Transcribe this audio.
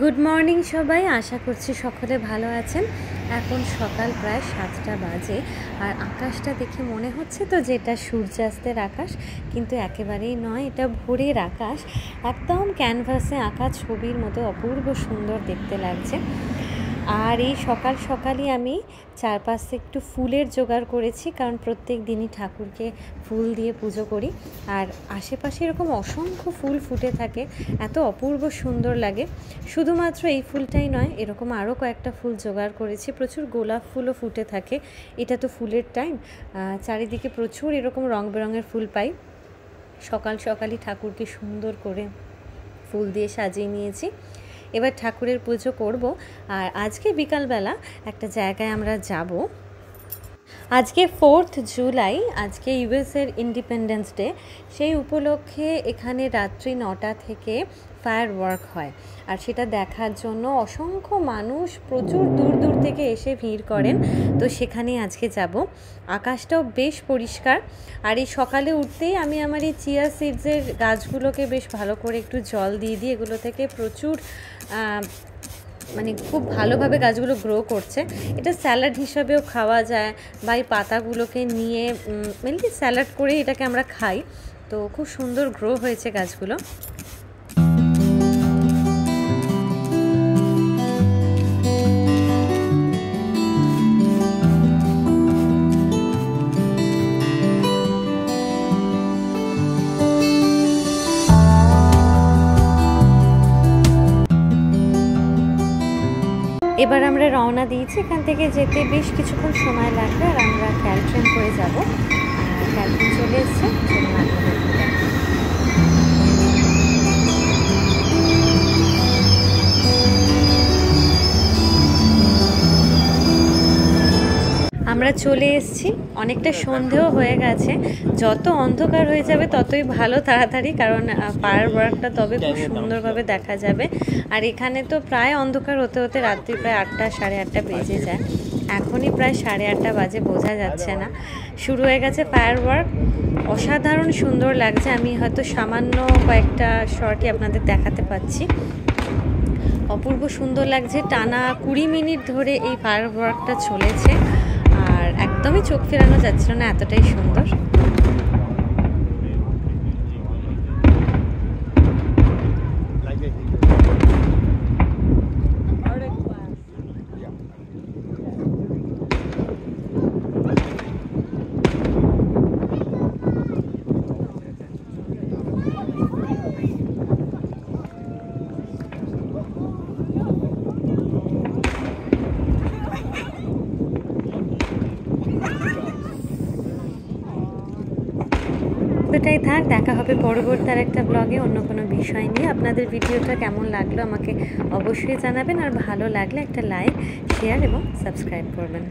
Good morning সবাই, আশা করছি সকলে ভালো আছেন। এখন সকাল প্রায় 7টা বাজে আর আকাশটা দেখে মনে হচ্ছে তো যে এটা সূর্যাস্তের আকাশ, কিন্তু একেবারেই নয়, এটা ভোরের আকাশ। একদম ক্যানভাসে আঁকা ছবির মতো অপূর্ব সুন্দর দেখতে লাগছে। আর এই সকাল সকালই আমি চারপাশে একটু ফুলের জোগাড় করেছি, কারণ প্রত্যেক দিনই ঠাকুরকে ফুল দিয়ে পুজো করি। আর আশেপাশে এরকম অসংখ্য ফুল ফুটে থাকে, এত অপূর্ব সুন্দর লাগে। শুধুমাত্র এই ফুলটাই নয়, এরকম আরও কয়েকটা ফুল জোগাড় করেছি। প্রচুর গোলাপ ফুলও ফুটে থাকে, এটা তো ফুলের টাইম। চারিদিকে প্রচুর এরকম রং বেরঙের ফুল পাই। সকাল সকালই ঠাকুরকে সুন্দর করে ফুল দিয়ে সাজিয়ে নিয়েছি। এবার ঠাকুরের পুজো করব। আর আজকে বিকালবেলা একটা জায়গায় আমরা যাব। আজকে 4th জুলাই, আজকে ইউএসের ইন্ডিপেন্ডেন্স ডে। সেই উপলক্ষে এখানে রাত্রি 9টা থেকে ফায়ার ওয়ার্ক হয়, আর সেটা দেখার জন্য অসংখ্য মানুষ প্রচুর দূর দূর থেকে এসে ভিড় করেন। তো সেখানে আজকে যাব। আকাশটাও বেশ পরিষ্কার। আর এই সকালে উঠতেই আমি আমার এই চিয়া সিডসের গাছগুলোকে বেশ ভালো করে একটু জল দিয়ে দিই। এগুলো থেকে প্রচুর খুব ভালোভাবে গাছগুলো গ্রো করছে। এটা স্যালাড হিসাবেও খাওয়া যায়, বা এই পাতাগুলোকে নিয়ে মেনলি স্যালাড করে এটাকে আমরা খাই। তো খুব সুন্দর গ্রো হয়েছে গাছগুলো। এবার আমরা রওনা দিয়েছি। এখান থেকে যেতে বেশ কিছুক্ষণ সময় লাগবে, আর আমরা ক্যালট্রেন করে যাব। আর ক্যালট্রেন চলে এসছে। আমরা চলে এসেছি। অনেকটা সন্ধেও হয়ে গেছে। যত অন্ধকার হয়ে যাবে ততই ভালো, তাড়াতাড়ি, কারণ ফায়ার ওয়ার্কটা তবে খুব সুন্দরভাবে দেখা যাবে। আর এখানে তো প্রায় অন্ধকার হতে হতে রাত্রি প্রায় 8টা সাড়ে 8টা বেজে যায়। এখনই প্রায় 8:30 বাজে, বোঝা যাচ্ছে না। শুরু হয়ে গেছে ফায়ার ওয়ার্ক। অসাধারণ সুন্দর লাগছে। আমি হয়তো সামান্য কয়েকটা শর্টই আপনাদের দেখাতে পাচ্ছি। অপূর্ব সুন্দর লাগছে। টানা 20 মিনিট ধরে এই ফায়ার ওয়ার্কটা চলেছে, আর একদমই চোখ ফেরানো যাচ্ছিল না, এতটাই সুন্দর। এটাই থাক, দেখা হবে পরবর্তী আর একটা ব্লগে অন্য কোনো বিষয় নিয়ে। আপনাদের ভিডিওটা কেমন লাগলো আমাকে অবশ্যই জানাবেন, আর ভালো লাগলে একটা লাইক, শেয়ার এবং সাবস্ক্রাইব করবেন।